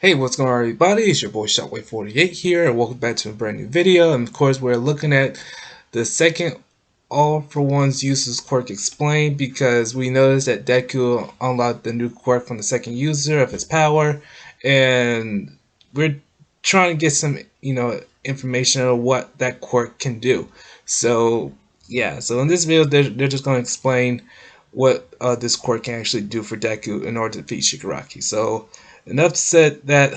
Hey, what's going on, everybody? It's your boy Shotway48 here, and welcome back to a brand new video. And of course, we're looking at the second All for One's uses quirk explained, because we noticed that DEKU unlocked the new quirk from the second user of his power, and we're trying to get some, information on what that quirk can do. So yeah, so in this video, they're just going to explain what this quirk can actually do for DEKU in order to defeat Shigaraki. So enough said that,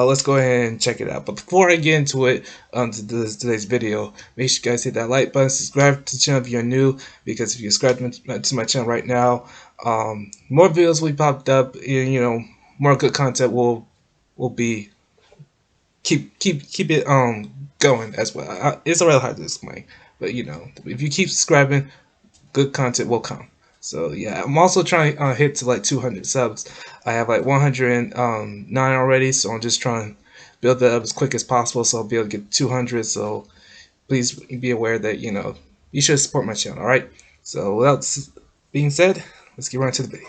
let's go ahead and check it out. But before I get into it, to today's video, make sure you guys hit that like button, subscribe to the channel if you're new, because if you subscribe to my channel right now, more videos will be popped up, and more good content will be keep it going as well. It's a little hard to explain, but if you keep subscribing, good content will come. So yeah, I'm also trying to hit to like 200 subs. I have like 109 already, so I'm just trying to build that up as quick as possible so I'll be able to get 200. So please be aware that you should support my channel. All right. So without being said, let's get right into the video.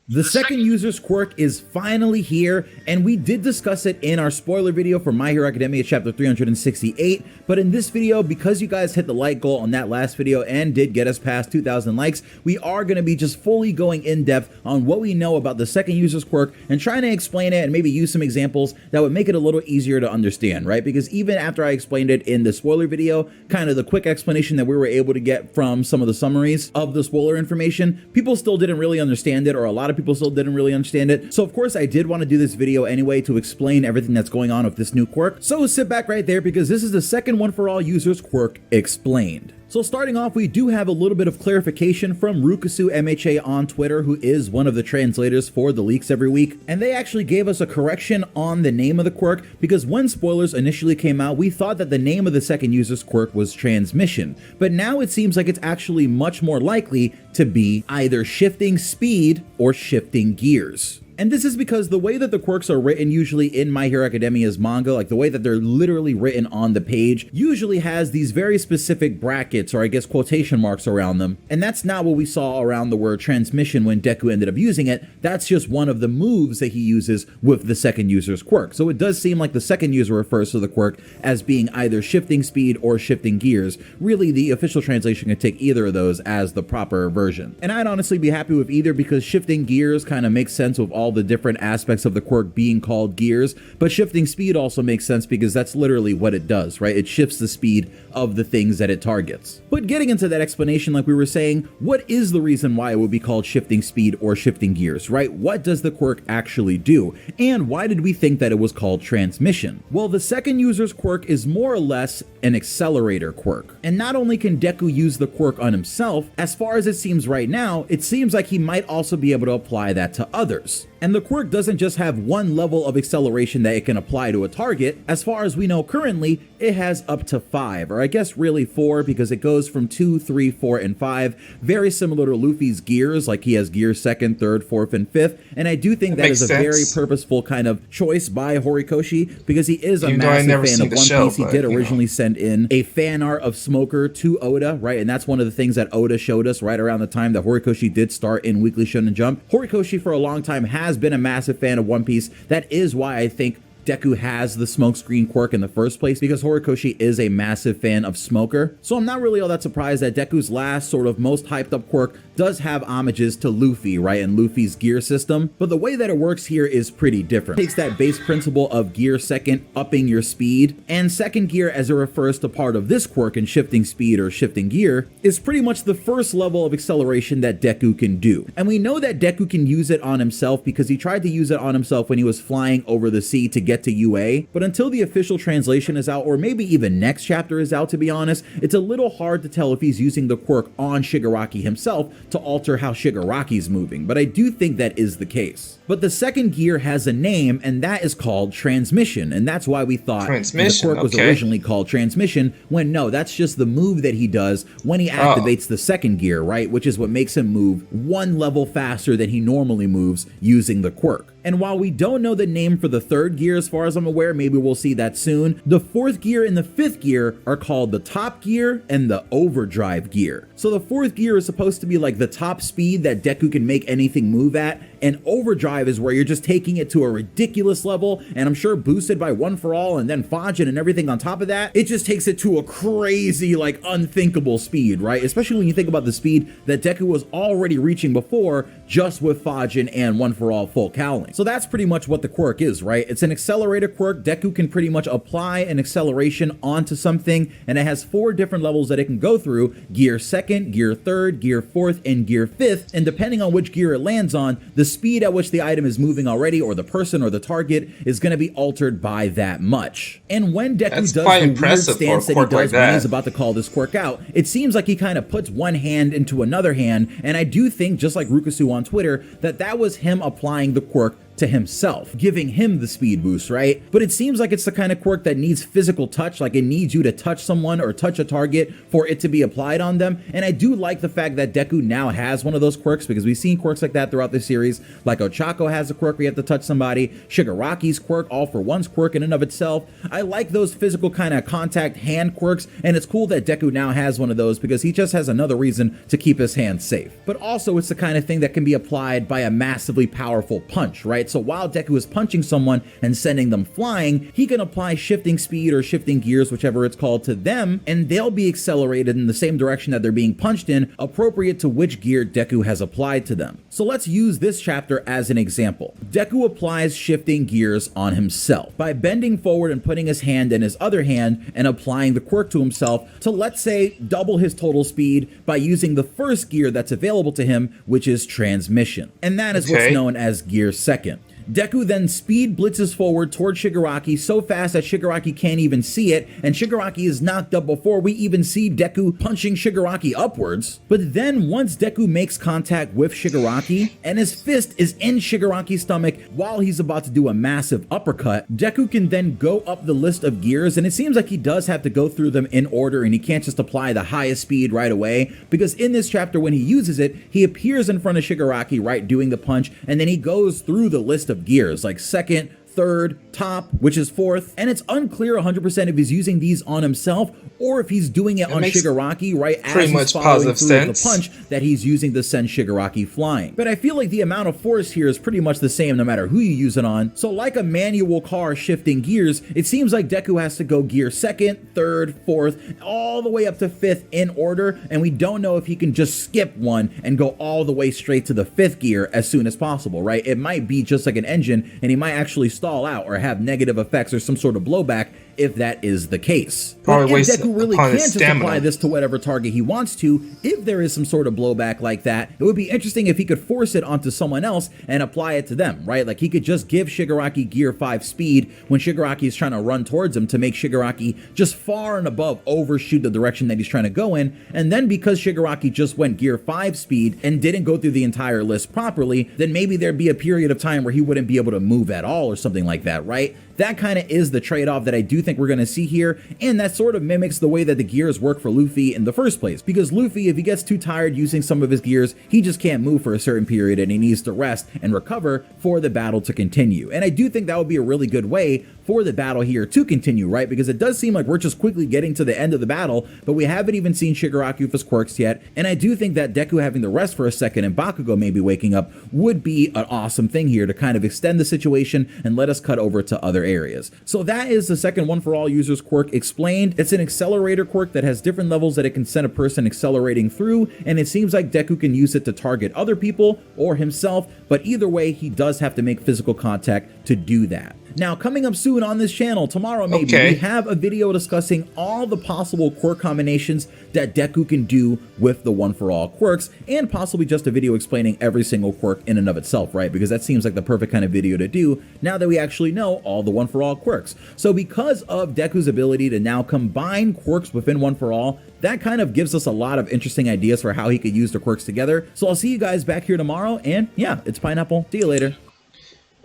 The second user's quirk is finally here, and we did discuss it in our spoiler video for My Hero Academia chapter 368, but in this video, because you guys hit the like goal on that last video and did get us past 2,000 likes, we are going to be just fully going in depth on what we know about the second user's quirk and trying to explain it and maybe use some examples that would make it a little easier to understand, right? Because even after I explained it in the spoiler video, kind of the quick explanation that we were able to get from some of the summaries of the spoiler information, people still didn't really understand it, or a lot of people still didn't really understand it. So of course I did want to do this video anyway to explain everything that's going on with this new quirk. So sit back right there, because this is the second one for all users quirk explained. So starting off, we do have a little bit of clarification from Rukusu MHA on Twitter, who is one of the translators for the leaks every week. And they actually gave us a correction on the name of the quirk, because when spoilers initially came out, we thought that the name of the second user's quirk was transmission. But now it seems like it's actually much more likely to be either shifting speed or shifting gears. And this is because the way that the quirks are written usually in My Hero Academia's manga, like the way that they're literally written on the page, usually has these very specific brackets, or I guess quotation marks around them. And that's not what we saw around the word transmission when DEKU ended up using it. That's just one of the moves that he uses with the second user's quirk. So it does seem like the second user refers to the quirk as being either shifting speed or shifting gears. Really, the official translation can take either of those as the proper version. And I'd honestly be happy with either, because shifting gears kind of makes sense with all the different aspects of the quirk being called gears, but shifting speed also makes sense because that's literally what it does, right? It shifts the speed of the things that it targets. But getting into that explanation, like we were saying, what is the reason why it would be called shifting speed or shifting gears, right? What does the quirk actually do? And why did we think that it was called transmission? Well, the second user's quirk is more or less an accelerator quirk. And not only can DEKU use the quirk on himself, as far as it seems right now, it seems like he might also be able to apply that to others. And the quirk doesn't just have one level of acceleration that it can apply to a target. As far as we know currently, it has up to 5, or I guess really 4, because it goes from 2, 3, 4, and 5. Very similar to Luffy's gears, like he has gear 2nd, 3rd, 4th, and 5th. And I do think that is a very purposeful kind of choice by Horikoshi, because he is a massive fan of One Piece. He did originally send in a fan art of Smoker to Oda, right? And that's one of the things that Oda showed us right around the time that Horikoshi did start in Weekly Shonen Jump. Horikoshi for a long time has been a massive fan of One Piece. That is why I think DEKU has the smokescreen quirk in the first place, because Horikoshi is a massive fan of Smoker. So I'm not really all that surprised that DEKU's last sort of most hyped up quirk does have homages to Luffy, right, and Luffy's gear system. But the way that it works here is pretty different. It takes that base principle of gear 2nd, upping your speed, and second gear, as it refers to part of this quirk in shifting speed or shifting gear, is pretty much the first level of acceleration that DEKU can do. And we know that DEKU can use it on himself because he tried to use it on himself when he was flying over the sea to get to UA, but until the official translation is out, or maybe even next chapter is out, to be honest, it's a little hard to tell if he's using the quirk on Shigaraki himself to alter how Shigaraki's moving, but I do think that is the case. But the second gear has a name, and that is called transmission, and that's why we thought the quirk was originally called transmission, when no, that's just the move that he does when he activates the second gear, right, which is what makes him move one level faster than he normally moves using the quirk. And while we don't know the name for the third gear as far as I'm aware, maybe we'll see that soon, the fourth gear and the fifth gear are called the top gear and the overdrive gear. So the fourth gear is supposed to be like the top speed that Deku can make anything move at, and overdrive is where you're just taking it to a ridiculous level, and I'm sure boosted by One For All and then Fajin and everything on top of that, it just takes it to a crazy, like, unthinkable speed, right? Especially when you think about the speed that Deku was already reaching before just with Fajin and One For All full cowling. So that's pretty much what the quirk is, right? It's an accelerator quirk. Deku can pretty much apply an acceleration onto something, and it has 4 different levels that it can go through: gear 2nd, gear 3rd, gear 4th, and gear 5th, and depending on which gear it lands on, the speed at which the item is moving already, or the person or the target, is going to be altered by that much. And when Deku does the weird stance that he does when he's about to call this quirk out, it seems like he kind of puts one hand into another hand, and I do think, just like Rukasu on Twitter, that was him applying the quirk to himself, giving him the speed boost, right? But it seems like it's the kind of quirk that needs physical touch, like it needs you to touch someone or touch a target for it to be applied on them. And I do like the fact that Deku now has one of those quirks, because we've seen quirks like that throughout the series. Like Ochako has a quirk where you have to touch somebody, Shigaraki's quirk, All For One's quirk in and of itself. I like those physical kind of contact hand quirks, and it's cool that Deku now has one of those because he just has another reason to keep his hands safe. But also it's the kind of thing that can be applied by a massively powerful punch, right? So while Deku is punching someone and sending them flying, he can apply shifting speed or shifting gears, whichever it's called, to them, and they'll be accelerated in the same direction that they're being punched in, appropriate to which gear Deku has applied to them. So let's use this chapter as an example. Deku applies shifting gears on himself by bending forward and putting his hand in his other hand and applying the quirk to himself to, let's say, double his total speed by using the first gear that's available to him, which is transmission. And that is what's known as gear 2nd. Deku then speed blitzes forward toward Shigaraki so fast that Shigaraki can't even see it, and Shigaraki is knocked up before we even see Deku punching Shigaraki upwards. But then once Deku makes contact with Shigaraki, and his fist is in Shigaraki's stomach while he's about to do a massive uppercut, Deku can then go up the list of gears, and it seems like he does have to go through them in order, and he can't just apply the highest speed right away, because in this chapter when he uses it, he appears in front of Shigaraki right doing the punch, and then he goes through the list of gears, like 2nd, 3rd, top, which is 4th, and it's unclear 100% if he's using these on himself or if he's doing it on Shigaraki right as he's following through the punch that he's using to send Shigaraki flying. But I feel like the amount of force here is pretty much the same no matter who you use it on. So like a manual car shifting gears, it seems like Deku has to go gear 2nd, 3rd, 4th, all the way up to 5th in order, and we don't know if he can just skip one and go all the way straight to the 5th gear as soon as possible, right? It might be just like an engine, and he might actually stall out or have negative effects or some sort of blowback if that is the case. But if Deku really can just apply this to whatever target he wants to, if there is some sort of blowback like that, it would be interesting if he could force it onto someone else and apply it to them, right? Like he could just give Shigaraki gear 5 speed when Shigaraki is trying to run towards him to make Shigaraki just far and above overshoot the direction that he's trying to go in, and then because Shigaraki just went gear 5 speed and didn't go through the entire list properly, then maybe there'd be a period of time where he wouldn't be able to move at all or something like that, right? That kind of is the trade-off that I do think we're going to see here, and that sort of mimics the way that the gears work for Luffy in the first place, because Luffy, if he gets too tired using some of his gears, he just can't move for a certain period and he needs to rest and recover for the battle to continue. And I do think that would be a really good way for the battle here to continue, right? Because it does seem like we're just quickly getting to the end of the battle, but we haven't even seen Shigaraki with his quirks yet, and I do think that Deku having to rest for a second and Bakugo maybe waking up would be an awesome thing here to kind of extend the situation and let us cut over to other areas. So that is the second One For All users quirk explained. It's an accelerator quirk that has different levels that it can send a person accelerating through, and it seems like Deku can use it to target other people or himself, but either way, he does have to make physical contact to do that. Now, coming up soon on this channel, tomorrow maybe, we have a video discussing all the possible quirk combinations that Deku can do with the One For All quirks, and possibly just a video explaining every single quirk in and of itself, right? Because that seems like the perfect kind of video to do now that we actually know all the One For All quirks. So because of Deku's ability to now combine quirks within One For All, that kind of gives us a lot of interesting ideas for how he could use the quirks together. So I'll see you guys back here tomorrow, and yeah, it's Pineapple. See you later.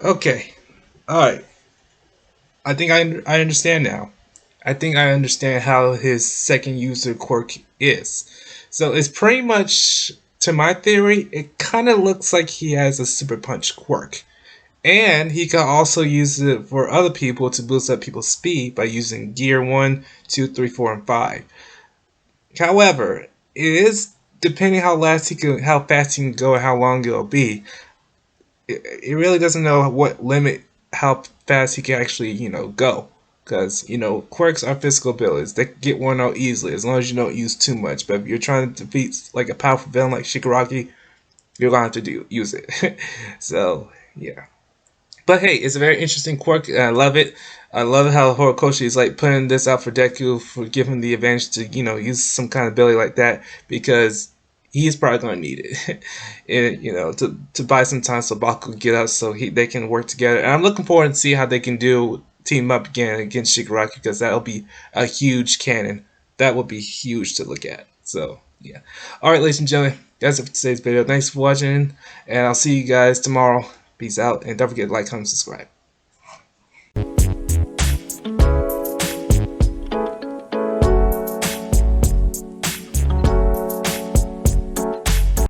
Okay. Alright. I think I understand now. I think I understand how his second user quirk is. So it's pretty much, to my theory, it kind of looks like he has a Super Punch quirk. And he can also use it for other people to boost up people's speed by using gear 1, 2, 3, 4, and 5. However, it is depending how fast he can go and how long it'll be. It really doesn't know what limit how fast he can actually go, because quirks are physical abilities. They can get worn out easily as long as you don't use too much. But if you're trying to defeat like a powerful villain like Shigaraki, you're going to have to use it. So yeah. But hey, it's a very interesting quirk, and I love it. I love how Horikoshi is like putting this out for Deku for giving him the advantage to use some kind of ability like that, because he's probably going to need it, and, to buy some time so Baku can get out so they can work together. And I'm looking forward to see how they can team up again against Shigaraki, because that'll be a huge cannon. That will be huge to look at. So yeah. All right, ladies and gentlemen, that's it for today's video. Thanks for watching, and I'll see you guys tomorrow. Peace out, and don't forget to like, comment, subscribe.